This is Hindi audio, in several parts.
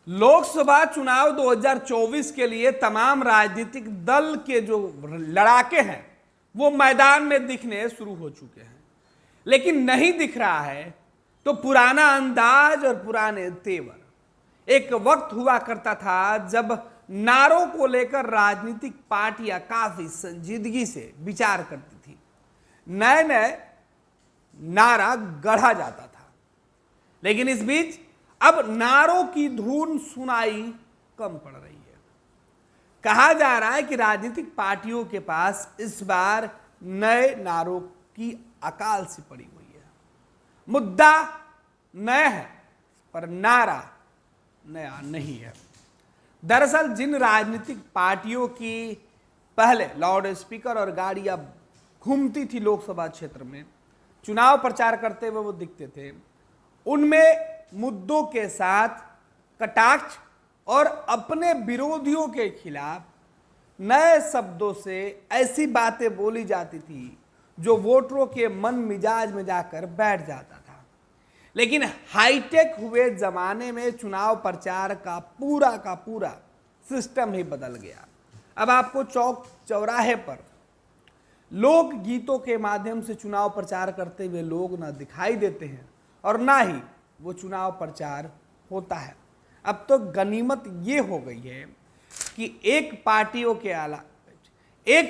लोकसभा चुनाव 2024 के लिए तमाम राजनीतिक दल के जो लड़ाके हैं वो मैदान में दिखने शुरू हो चुके हैं, लेकिन नहीं दिख रहा है तो पुराना अंदाज और पुराने तेवर। एक वक्त हुआ करता था जब नारों को लेकर राजनीतिक पार्टियां काफी संजीदगी से विचार करती थी, नए नए नारा गढ़ा जाता था। लेकिन इस बीच अब नारों की धुन सुनाई कम पड़ रही है। कहा जा रहा है कि राजनीतिक पार्टियों के पास इस बार नए नारों की अकाल सी पड़ी हुई है। मुद्दा नया है पर नारा नया नहीं है। दरअसल जिन राजनीतिक पार्टियों की पहले लाउड स्पीकर और गाड़ियां घूमती थी लोकसभा क्षेत्र में, चुनाव प्रचार करते हुए वो दिखते थे, उनमें मुद्दों के साथ कटाक्ष और अपने विरोधियों के खिलाफ नए शब्दों से ऐसी बातें बोली जाती थी जो वोटरों के मन मिजाज में जाकर बैठ जाता था। लेकिन हाईटेक हुए जमाने में चुनाव प्रचार का पूरा सिस्टम ही बदल गया। अब आपको चौक चौराहे पर लोक गीतों के माध्यम से चुनाव प्रचार करते हुए लोग ना दिखाई देते हैं और ना ही वो चुनाव प्रचार होता है। अब तो गनीमत ये हो गई है कि एक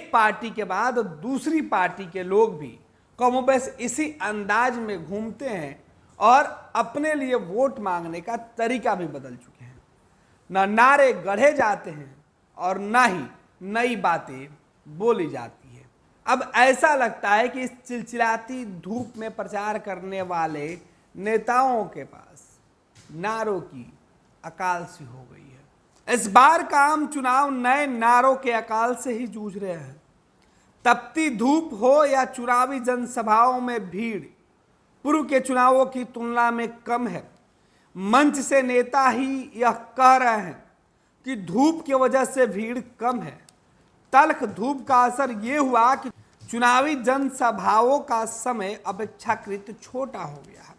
पार्टी के बाद दूसरी पार्टी के लोग भी कमोबेश इसी अंदाज में घूमते हैं और अपने लिए वोट मांगने का तरीका भी बदल चुके हैं। ना नारे गढ़े जाते हैं और ना ही नई बातें बोली जाती है। अब ऐसा लगता है कि इस चिलचिलाती धूप में प्रचार करने वाले नेताओं के पास नारों की अकाल सी हो गई है। इस बार का आम चुनाव नए नारों के अकाल से ही जूझ रहे हैं। तपती धूप हो या चुनावी जनसभाओं में भीड़ पूर्व के चुनावों की तुलना में कम है। मंच से नेता ही यह कह रहे हैं कि धूप की वजह से भीड़ कम है। तल्ख धूप का असर यह हुआ कि चुनावी जनसभाओं का समय अपेक्षाकृत छोटा हो गया है।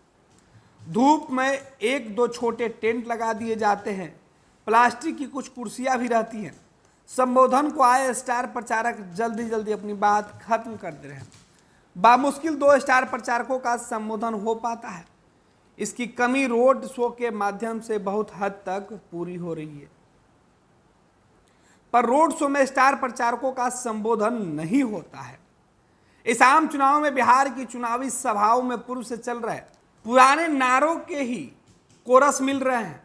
धूप में एक दो छोटे टेंट लगा दिए जाते हैं, प्लास्टिक की कुछ कुर्सियां भी रहती हैं। संबोधन को आए स्टार प्रचारक जल्दी अपनी बात खत्म कर दे रहे हैं। बामुश्किल 2 स्टार प्रचारकों का संबोधन हो पाता है। इसकी कमी रोड शो के माध्यम से बहुत हद तक पूरी हो रही है, पर रोड शो में स्टार प्रचारकों का संबोधन नहीं होता है। इस आम चुनाव में बिहार की चुनावी सभाओं में पूर्व से चल रहे पुराने नारों के ही कोरस मिल रहे हैं।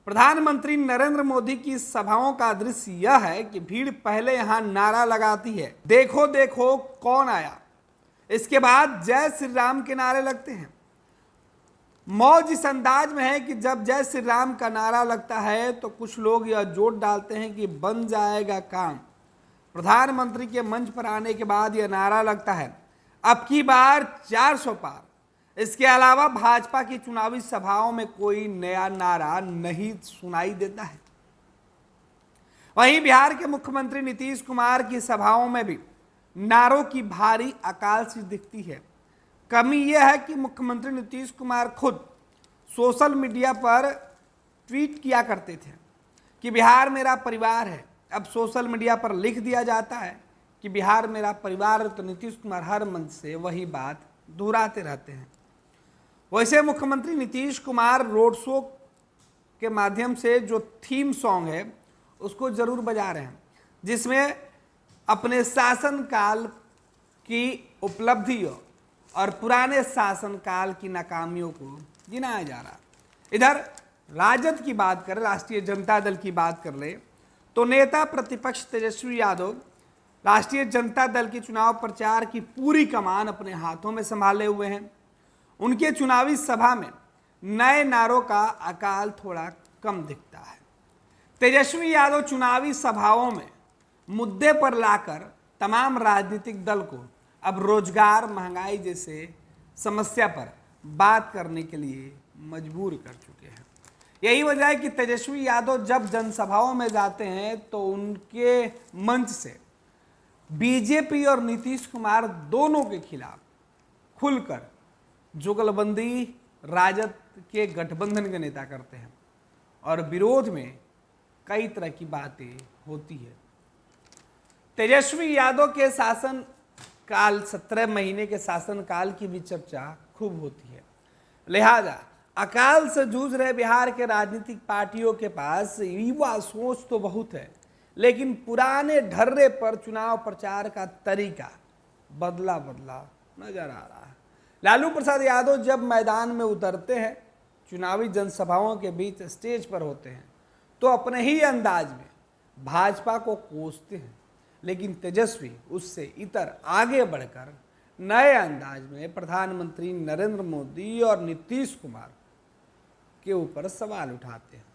प्रधानमंत्री नरेंद्र मोदी की सभाओं का दृश्य यह है कि भीड़ पहले यहां नारा लगाती है, देखो देखो कौन आया। इसके बाद जय श्री राम के नारे लगते हैं। मौज इस अंदाज में है कि जब जय श्री राम का नारा लगता है तो कुछ लोग यह जोड़ डालते हैं कि बन जाएगा काम। प्रधानमंत्री के मंच पर आने के बाद यह नारा लगता है, अब की बार 400 पार। इसके अलावा भाजपा की चुनावी सभाओं में कोई नया नारा नहीं सुनाई देता है। वहीं बिहार के मुख्यमंत्री नीतीश कुमार की सभाओं में भी नारों की भारी अकाल सी दिखती है। कमी यह है कि मुख्यमंत्री नीतीश कुमार खुद सोशल मीडिया पर ट्वीट किया करते थे कि बिहार मेरा परिवार है। अब सोशल मीडिया पर लिख दिया जाता है कि बिहार मेरा परिवार है, तो नीतीश कुमार हर मंच से वही बात दोहराते रहते हैं। वैसे मुख्यमंत्री नीतीश कुमार रोड शो के माध्यम से जो थीम सॉन्ग है उसको जरूर बजा रहे हैं, जिसमें अपने शासनकाल की उपलब्धियों और पुराने शासनकाल की नाकामियों को गिनाया जा रहा। इधर राजद की बात करें, राष्ट्रीय जनता दल की बात कर ले तो नेता प्रतिपक्ष तेजस्वी यादव राष्ट्रीय जनता दल के चुनाव प्रचार की पूरी कमान अपने हाथों में संभाले हुए हैं। उनके चुनावी सभा में नए नारों का अकाल थोड़ा कम दिखता है। तेजस्वी यादव चुनावी सभाओं में मुद्दे पर लाकर तमाम राजनीतिक दल को अब रोजगार, महंगाई जैसे समस्या पर बात करने के लिए मजबूर कर चुके हैं। यही वजह है कि तेजस्वी यादव जब जनसभाओं में जाते हैं तो उनके मंच से बीजेपी और नीतीश कुमार दोनों के खिलाफ खुलकर जुगलबंदी राजद के गठबंधन के नेता करते हैं। और विरोध में कई तरह की बातें होती है। तेजस्वी यादव के शासन काल 17 महीने के शासन काल की भी चर्चा खूब होती है। लिहाजा अकाल से जूझ रहे बिहार के राजनीतिक पार्टियों के पास युवा सोच तो बहुत है, लेकिन पुराने ढर्रे पर चुनाव प्रचार का तरीका बदला नजर आ रहा है। लालू प्रसाद यादव जब मैदान में उतरते हैं, चुनावी जनसभाओं के बीच स्टेज पर होते हैं, तो अपने ही अंदाज में भाजपा को कोसते हैं, लेकिन तेजस्वी उससे इतर आगे बढ़कर नए अंदाज में प्रधानमंत्री नरेंद्र मोदी और नीतीश कुमार के ऊपर सवाल उठाते हैं।